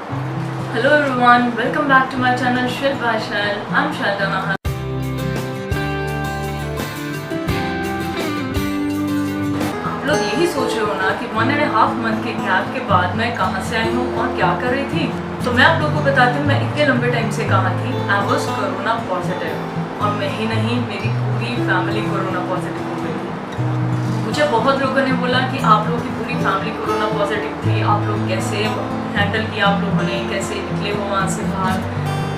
Hello everyone, welcome back to my channel Shilpa Shell. I'm Shaldana. आप लोग यही सोच रहे हो ना कि 1.5 मंथ के गैप के बाद मैं कहाँ से आई हूँ और क्या कर रही थी। तो मैं आप लोगों को बताती हूँ मैं इतने लंबे टाइम से कहाँ थी। आई वॉज कोरोना पॉजिटिव और मैं ही नहीं, मेरी पूरी फैमिली कोरोना पॉजिटिव हो गई थी। मुझे बहुत लोगों ने बोला कि आप लोगों की पूरी फैमिली कोरोना पॉजिटिव थी, आप लोग कैसे हैंडल किया, आप लोगों ने कैसे निकले हो वहाँ से बाहर,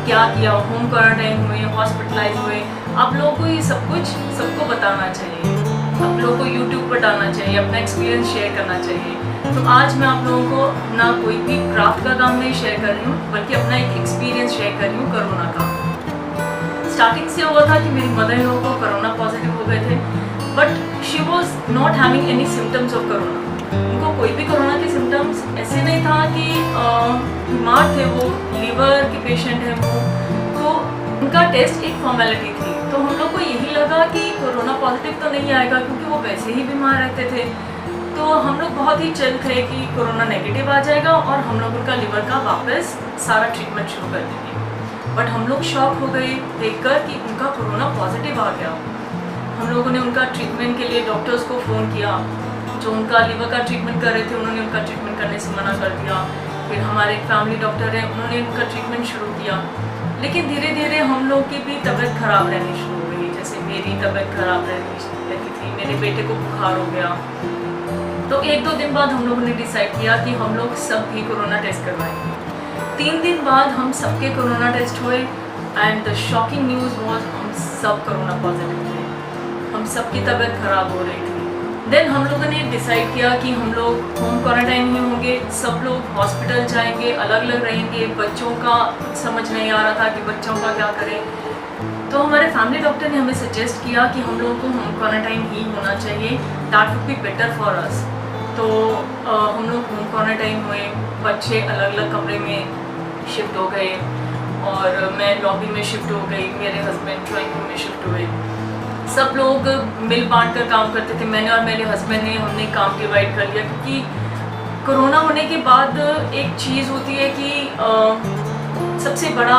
क्या किया, होम क्वारंटाइन हुए, हॉस्पिटलाइज हुए। आप लोगों को ये सब कुछ सबको बताना चाहिए, आप लोगों को यूट्यूब पर डालना चाहिए, अपना एक्सपीरियंस शेयर करना चाहिए। तो आज मैं आप लोगों को ना कोई भी क्राफ्ट का काम नहीं शेयर कर रही हूँ, बल्कि अपना एक एक्सपीरियंस शेयर कर रही हूँ कोरोना का। स्टार्टिंग से हुआ था कि मेरी मदर इन लोगों को कोरोना पॉजिटिव हो गए थे, but she was not having any symptoms of corona. उनको कोई भी कोरोना के सिम्टम्स ऐसे नहीं था कि बीमार थे, वो लीवर के पेशेंट हैं वो, तो उनका टेस्ट एक फॉर्मेलिटी थी। तो हम लोग को यही लगा कि कोरोना पॉजिटिव तो नहीं आएगा क्योंकि वो वैसे ही बीमार रहते थे। तो हम लोग बहुत ही चिल थे कि कोरोना नेगेटिव आ जाएगा और हम लोग उनका लिवर का वापस सारा ट्रीटमेंट शुरू कर देंगे। बट हम लोग शॉक हो गए देखकर कि उनका कोरोना पॉजिटिव आ गया। हम लोगों ने उनका ट्रीटमेंट के लिए डॉक्टर्स को फ़ोन किया, जो उनका लिवर का ट्रीटमेंट कर रहे थे उन्होंने उनका ट्रीटमेंट करने से मना कर दिया। फिर हमारे एक फैमिली डॉक्टर हैं, उन्होंने उनका ट्रीटमेंट शुरू किया। लेकिन धीरे धीरे हम लोग की भी तबीयत ख़राब रहनी शुरू हो गई। जैसे मेरी तबीयत ख़राब रहती थी, मेरे बेटे को बुखार हो गया। तो 1-2 दिन बाद हम लोगों ने डिसाइड किया कि हम लोग सब भी कोरोना टेस्ट करवाएंगे। 3 दिन बाद हम सबके कोरोना टेस्ट हुए and the shocking news was हम सब कोरोना पॉजिटिव थे। हम सबकी तबीयत ख़राब हो रही थी। देन हम लोगों ने डिसाइड किया कि हम लोग होम क्वारंटाइन में होंगे, सब लोग हॉस्पिटल जाएंगे, अलग अलग रहेंगे। बच्चों का समझ नहीं आ रहा था कि बच्चों का क्या करें। तो हमारे फैमिली डॉक्टर ने हमें सजेस्ट किया कि हम लोगों को होम क्वारंटाइन ही होना चाहिए, that would be better for us. तो हम लोग होम क्वारंटाइन हुए, बच्चे अलग अलग कमरे में शिफ्ट हो गए और मैं लॉबी में शिफ्ट हो गई, मेरे हस्बैंड ड्राइंग रूम में शिफ्ट हुए। सब लोग मिल बांट कर काम करते थे। मैंने और मेरे हस्बैंड ने हमने काम डिवाइड कर लिया क्योंकि कोरोना होने के बाद एक चीज़ होती है कि सबसे बड़ा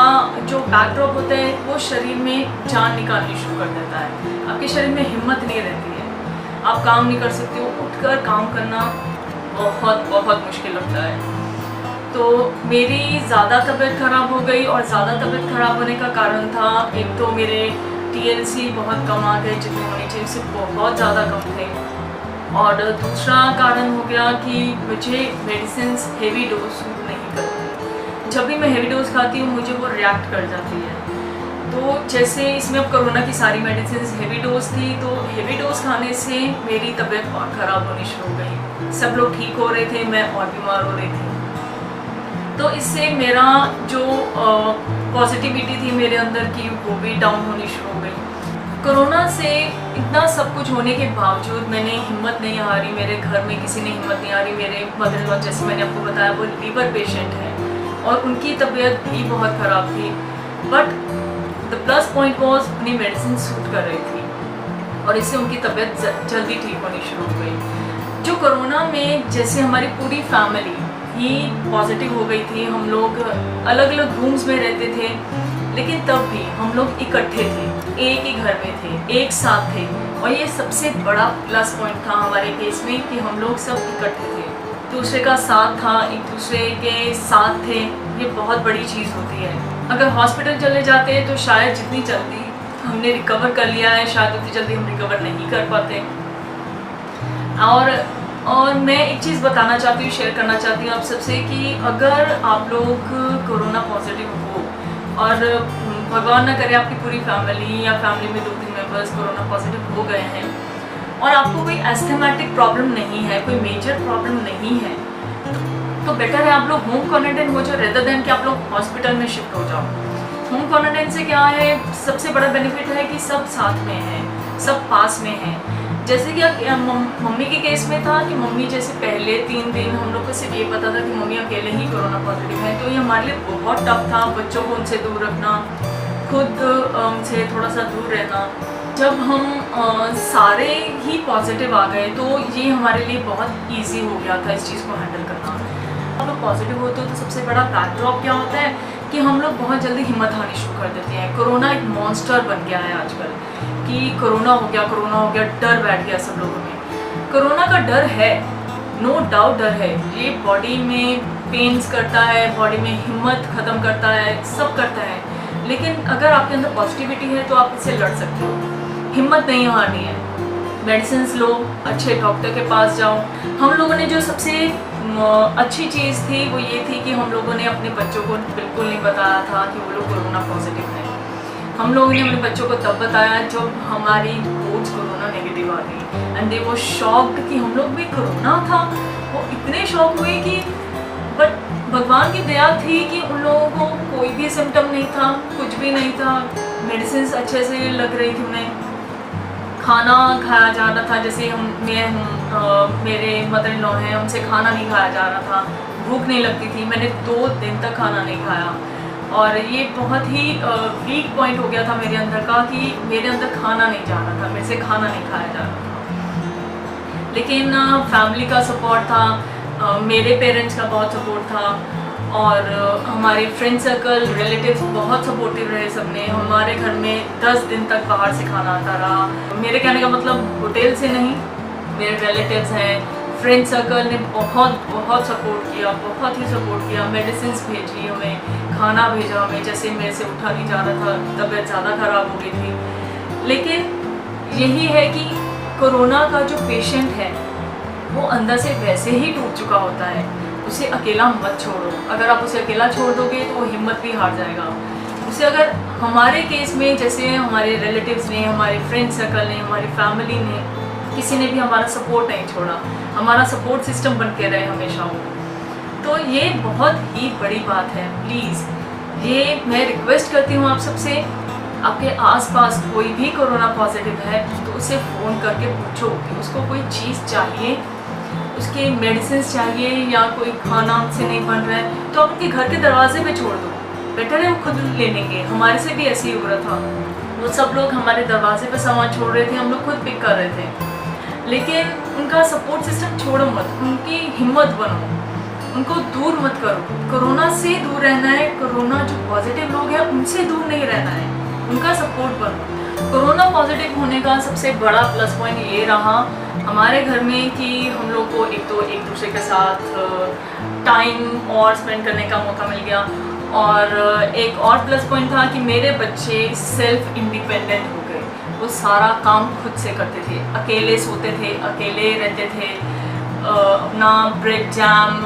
जो बैकड्रॉप होता है वो शरीर में जान निकालनी शुरू कर देता है। आपके शरीर में हिम्मत नहीं रहती है, आप काम नहीं कर सकते हो, उठकर काम करना बहुत बहुत मुश्किल लगता है। तो मेरी ज़्यादा तबीयत ख़राब हो गई और ज़्यादा तबीयत ख़राब होने का कारण था, एक तो मेरे TLC बहुत कम आ गए, जितने होने चाहिए उससे बहुत ज़्यादा कम थे। और दूसरा कारण हो गया कि मुझे मेडिसिन्स हेवी डोज सूट नहीं करती। जब भी मैं हेवी डोज खाती हूँ मुझे वो रिएक्ट कर जाती है। तो जैसे इसमें अब कोरोना की सारी मेडिसिन्स हेवी डोज थी, तो हेवी डोज खाने से मेरी तबीयत और ख़राब होनी शुरू हो गई। सब लोग ठीक हो रहे थे, मैं और बीमार हो रही थी। तो इससे मेरा जो पॉजिटिविटी थी मेरे अंदर की वो भी डाउन होनी शुरू हो गई। कोरोना से इतना सब कुछ होने के बावजूद मैंने हिम्मत नहीं हारी, मेरे घर में किसी ने हिम्मत नहीं हारी। मेरे मदर इन लॉ, जैसे मैंने आपको बताया, वो लीवर पेशेंट हैं और उनकी तबीयत भी बहुत ख़राब थी। But the plus point was उन्हें मेडिसिन सूट कर रही थी और इससे उनकी तबीयत जल्दी ठीक होनी शुरू हो गई। जो कोरोना में जैसे हमारी पूरी फैमिली ही पॉजिटिव हो गई थी, हम लोग अलग अलग रूम्स में रहते थे, लेकिन तब भी हम लोग इकट्ठे थे, एक ही घर में थे, एक साथ थे। और ये सबसे बड़ा प्लस पॉइंट था हमारे केस में कि हम लोग सब इकट्ठे थे, दूसरे का साथ था, एक दूसरे के साथ थे। ये बहुत बड़ी चीज़ होती है। अगर हॉस्पिटल चले जाते तो शायद जितनी जल्दी हमने रिकवर कर लिया है, शायद उतनी जल्दी हम रिकवर नहीं कर पाते। और मैं एक चीज़ बताना चाहती हूँ, शेयर करना चाहती हूँ आप सबसे कि अगर आप लोग कोरोना पॉजिटिव हो और भगवान ना करे आपकी पूरी फैमिली या फैमिली में 2-3 मेंबर्स कोरोना पॉजिटिव हो गए हैं और आपको कोई एस्थमेटिक प्रॉब्लम नहीं है, कोई मेजर प्रॉब्लम नहीं है, तो बेटर है आप लोग होम क्वारंटाइन हो जाओ रेदर देन कि आप लोग हॉस्पिटल में शिफ्ट हो जाओ। होम क्वारंटाइन से क्या है, सबसे बड़ा बेनिफिट है कि सब साथ में हैं, सब पास में हैं। जैसे कि मम्मी के केस में था कि मम्मी जैसे पहले 3 दिन हम लोग को सिर्फ ये पता था कि मम्मी अकेले ही कोरोना पॉजिटिव है, तो ये हमारे लिए बहुत टफ था। बच्चों को उनसे दूर रखना, खुद उनसे थोड़ा सा दूर रहना। जब हम सारे ही पॉजिटिव आ गए तो ये हमारे लिए बहुत इजी हो गया था इस चीज़ को हैंडल करना। आप लोग पॉजिटिव होते हो तो सबसे बड़ा बैकड्रॉप क्या होता है कि हम लोग बहुत जल्दी हिम्मत हारनी शुरू कर देते हैं। कोरोना एक मॉन्स्टर बन गया है आजकल कि कोरोना हो गया, डर बैठ गया सब लोगों में। कोरोना का डर है, नो डाउट डर है, ये बॉडी में पेन्स करता है, बॉडी में हिम्मत ख़त्म करता है, सब करता है। लेकिन अगर आपके अंदर पॉजिटिविटी है तो आप इससे लड़ सकते हो, हिम्मत नहीं हारनी है। मेडिसिन लो, अच्छे डॉक्टर के पास जाओ। हम लोगों ने जो सबसे अच्छी चीज़ थी वो ये थी कि हम लोगों ने अपने बच्चों को बिल्कुल नहीं बताया था कि वो लोग कोरोना पॉजिटिव हैं। हम लोगों ने अपने बच्चों को तब बताया जब हमारी रिपोर्ट्स कोरोना नेगेटिव आ गई एंड दे वो शॉक्ड कि हम लोग भी कोरोना था। वो इतने शॉक हुए कि बट भगवान की दया थी कि उन लोगों को कोई भी सिम्टम नहीं था, कुछ भी नहीं था। मेडिसिन अच्छे से लग रही थी उन्हें, खाना खाया जा रहा था, जैसे मेरे मदर इन लॉ हैं, उनसे खाना नहीं खाया जा रहा था, भूख नहीं लगती थी। मैंने 2 दिन तक खाना नहीं खाया और ये बहुत ही वीक पॉइंट हो गया था मेरे अंदर का कि मेरे अंदर खाना नहीं जा रहा था, मेरे से खाना नहीं खाया जा रहा था। लेकिन फैमिली का सपोर्ट था, मेरे पेरेंट्स का बहुत सपोर्ट था और हमारे फ्रेंड सर्कल, रिलेटिव्स बहुत सपोर्टिव रहे सबने। हमारे घर में 10 दिन तक बाहर से खाना आता रहा। मेरे कहने का मतलब होटल से नहीं, मेरे रिलेटिव्स हैं, फ्रेंड सर्कल ने बहुत सपोर्ट किया, बहुत ही सपोर्ट किया। मेडिसिन भेजी हमें, खाना भेजा हमें, जैसे मेरे से उठा नहीं जा रहा था, तबीयत ज़्यादा ख़राब हो गई थी। लेकिन यही है कि कोरोना का जो पेशेंट है वो अंदर से वैसे ही टूट चुका होता है, उसे अकेला मत छोड़ो। अगर आप उसे अकेला छोड़ दोगे तो वो हिम्मत भी हार जाएगा। उसे अगर हमारे केस में जैसे हमारे रिलेटिव्स ने, हमारे फ्रेंड सर्कल ने, हमारी फैमिली ने, किसी ने भी हमारा सपोर्ट नहीं छोड़ा, हमारा सपोर्ट सिस्टम बन के रहे हमेशा वो, तो ये बहुत ही बड़ी बात है। प्लीज़ ये मैं रिक्वेस्ट करती हूँ आप सबसे, आपके आसपास कोई भी कोरोना पॉजिटिव है तो उसे फ़ोन करके पूछो कि उसको कोई चीज़ चाहिए, उसके मेडिसिन चाहिए या कोई खाना उनसे नहीं बन रहा है तो आप उनके घर के दरवाजे पे छोड़ दो, बेटर है वो खुद ले लेंगे। हमारे से भी ऐसे ही हो रहा था, वो सब लोग हमारे दरवाजे पे सामान छोड़ रहे थे, हम लोग खुद पिक कर रहे थे। लेकिन उनका सपोर्ट सिस्टम छोड़ो मत, उनकी हिम्मत बनो, उनको दूर मत करो। कोरोना से दूर रहना है, कोरोना जो पॉजिटिव लोग हैं उनसे दूर नहीं रहना है, उनका सपोर्ट बनो। कोरोना पॉजिटिव होने का सबसे बड़ा प्लस पॉइंट ये रहा हमारे घर में कि हम लोग को एक तो एक दूसरे के साथ टाइम और स्पेंड करने का मौका मिल गया और एक और प्लस पॉइंट था कि मेरे बच्चे सेल्फ इंडिपेंडेंट हो गए। वो सारा काम खुद से करते थे, अकेले सोते थे, अकेले रहते थे, अपना ब्रेड जैम,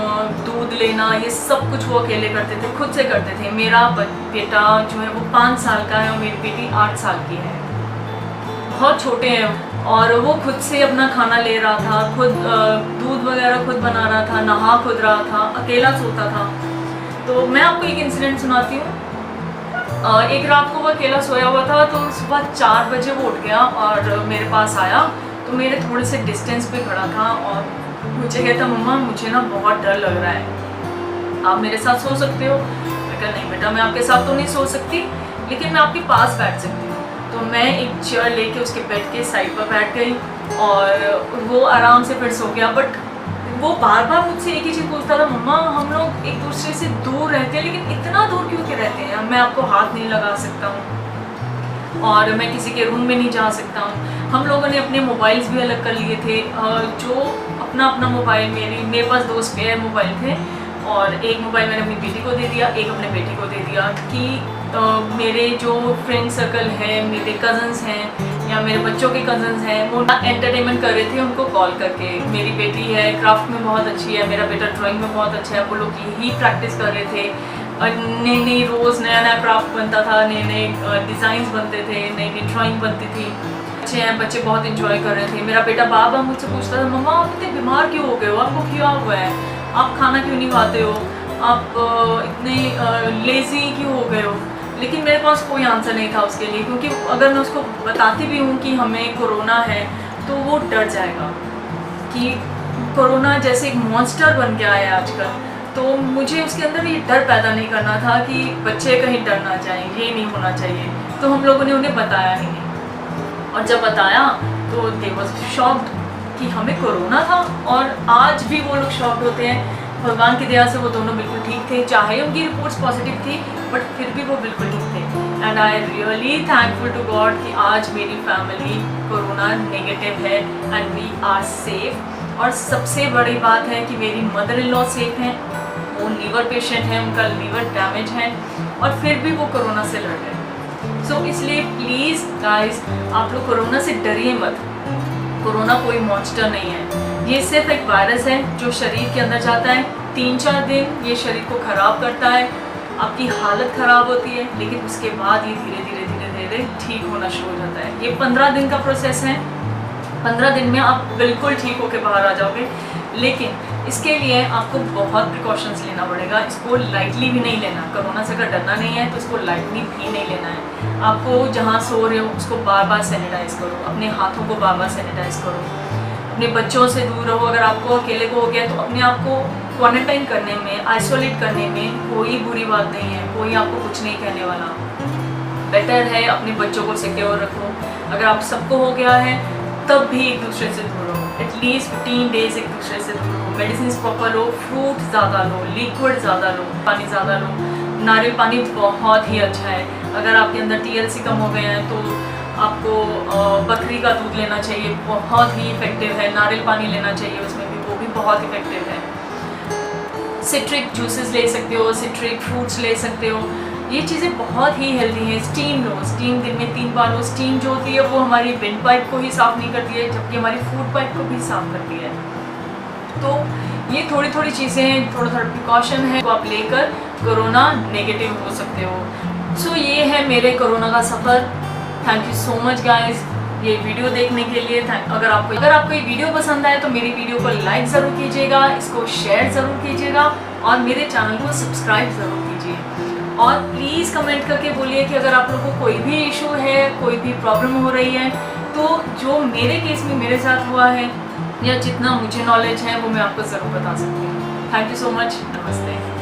दूध लेना, ये सब कुछ वो अकेले करते थे, खुद से करते थे। मेरा बेटा जो है वो 5 साल का है और मेरी बेटी 8 साल की है, बहुत छोटे हैं और वो खुद से अपना खाना ले रहा था, खुद दूध वगैरह खुद बना रहा था, नहा खुद रहा था, अकेला सोता था। तो मैं आपको एक इंसिडेंट सुनाती हूँ। एक रात को वो अकेला सोया हुआ था तो सुबह 4 बजे वो उठ गया और मेरे पास आया तो मेरे थोड़े से डिस्टेंस पे खड़ा था और मुझे कहता मम्मा मुझे ना बहुत डर लग रहा है, आप मेरे साथ सो सकते हो? मैं कहा नहीं बेटा मैं आपके साथ तो नहीं सो सकती लेकिन मैं आपके पास बैठ सकती हूँ। तो मैं एक चेयर लेके उसके बेड के साइड पर बैठ गई और वो आराम से फिर सो गया। बट वो बार बार मुझसे एक ही चीज़ पूछता था, मम्मा हम लोग एक दूसरे से दूर रहते हैं लेकिन इतना दूर क्यों के रहते हैं? मैं आपको हाथ नहीं लगा सकता हूँ और मैं किसी के रूम में नहीं जा सकता हूँ। हम लोगों ने अपने मोबाइल्स भी अलग कर लिए थे, जो अपना अपना मोबाइल, मेरे पास 2 स्पेयर मोबाइल थे और एक मोबाइल मैंने अपनी बेटी को दे दिया, एक अपने बेटी को दे दिया कि मेरे जो फ्रेंड सर्कल है, मेरे कज़न्स हैं या मेरे बच्चों के कज़न्स हैं वो एंटरटेनमेंट कर रहे थे उनको कॉल करके। मेरी बेटी है क्राफ्ट में बहुत अच्छी है, मेरा बेटा ड्राइंग में बहुत अच्छा है, वो लोग यही प्रैक्टिस कर रहे थे। नई नई रोज़ नया नया क्राफ्ट बनता था, नए नए डिज़ाइंस बनते थे, नई नई ड्राइंग बनती थी। अच्छे हैं बच्चे, बहुत इंजॉय कर रहे थे। मेरा बेटा बार बार मुझसे पूछता था मम्मा आप इतने बीमार क्यों हो गए हो, आपको क्या हुआ है, आप खाना क्यों नहीं खाते हो, आप इतने लेज़ी क्यों हो गए हो? लेकिन मेरे पास कोई आंसर नहीं था उसके लिए, क्योंकि अगर मैं उसको बताती भी हूँ कि हमें कोरोना है तो वो डर जाएगा कि कोरोना जैसे एक मॉन्स्टर बन गया है आजकल। तो मुझे उसके अंदर ये डर पैदा नहीं करना था कि बच्चे कहीं डर ना जाएं, ये नहीं होना चाहिए। तो हम लोगों ने उन्हें बताया ही नहीं और जब बताया तो दे वाज शॉक्ड कि हमें कोरोना था। और आज भी वो लोग शॉक्ड होते हैं भगवान की दया से वो दोनों बिल्कुल ठीक थे, चाहे उनकी रिपोर्ट्स पॉजिटिव थी बट फिर भी वो बिल्कुल ठीक थे। And I really thankful to God कि आज मेरी फैमिली कोरोना नेगेटिव है एंड वी आर सेफ। और सबसे बड़ी बात है कि मेरी मदर इन लॉ सेफ हैं, वो लीवर पेशेंट हैं, उनका लीवर डैमेज है और फिर भी वो कोरोना से लड़ रहे हैं। सो इसलिए प्लीज़ गाइस आप लोग कोरोना से डरिए मत। कोरोना कोई मॉन्स्टर नहीं है, ये सिर्फ एक वायरस है जो शरीर के अंदर जाता है, 3-4 दिन ये शरीर को ख़राब करता है, आपकी हालत ख़राब होती है, लेकिन उसके बाद ये धीरे धीरे धीरे धीरे ठीक होना शुरू हो जाता है। ये 15 दिन का प्रोसेस है, 15 दिन में आप बिल्कुल ठीक होकर बाहर आ जाओगे। लेकिन इसके लिए आपको बहुत प्रिकॉशंस लेना पड़ेगा, इसको लाइटली भी नहीं लेना। कोरोना से अगर डरना नहीं है तो इसको लाइटली भी नहीं लेना है। आपको जहाँ सो रहे हो उसको बार बार सैनिटाइज करो, अपने हाथों को बार बार सैनिटाइज करो, अपने बच्चों से दूर रहो। अगर आपको अकेले को हो गया तो अपने आप को क्वारंटाइन करने में, आइसोलेट करने में कोई बुरी बात नहीं है, कोई आपको कुछ नहीं कहने वाला। बेटर है अपने बच्चों को सिक्योर रखो। अगर आप सबको हो गया है तब भी एक दूसरे से दूर रहो, एटलीस्ट 15 डेज एक दूसरे से दूर रहो। मेडिसिन प्रॉपर लो, फ्रूट ज़्यादा लो, लिक्विड ज़्यादा लो, पानी ज़्यादा लो। नारियल पानी बहुत ही अच्छा है। अगर आपके अंदर TLC कम हो गए हैं तो आपको बकरी का दूध लेना चाहिए, बहुत ही इफ़ेक्टिव है। नारियल पानी लेना चाहिए, उसमें भी वो भी बहुत इफ़ेक्टिव है। सिट्रिक जूसेस ले सकते हो, सिट्रिक फ्रूट्स ले सकते हो, ये चीज़ें बहुत ही हेल्दी हैं। स्टीम लो, स्टीम दिन में 3 बार लो। स्टीम जो होती है वो हमारी विंड पाइप को ही साफ़ नहीं करती है, जबकि हमारी फूड पाइप को भी साफ़ करती है। तो ये थोड़ी थोड़ी चीज़ें हैं, थोड़ा थोड़ा प्रिकॉशन है, तो आप लेकर कोरोना नेगेटिव हो सकते हो। सो ये है मेरे कोरोना का सफ़र। Thank you so much guys ये वीडियो देखने के लिए। अगर आपको ये वीडियो पसंद आए तो मेरी वीडियो को लाइक ज़रूर कीजिएगा, इसको शेयर ज़रूर कीजिएगा और मेरे चैनल को सब्सक्राइब ज़रूर कीजिए। और प्लीज़ कमेंट करके बोलिए कि अगर आप लोगों को कोई भी इशू है, कोई भी प्रॉब्लम हो रही है, तो जो मेरे केस में मेरे साथ हुआ है या जितना मुझे नॉलेज है वो मैं आपको ज़रूर बता सकती हूँ। Thank you so much. नमस्ते।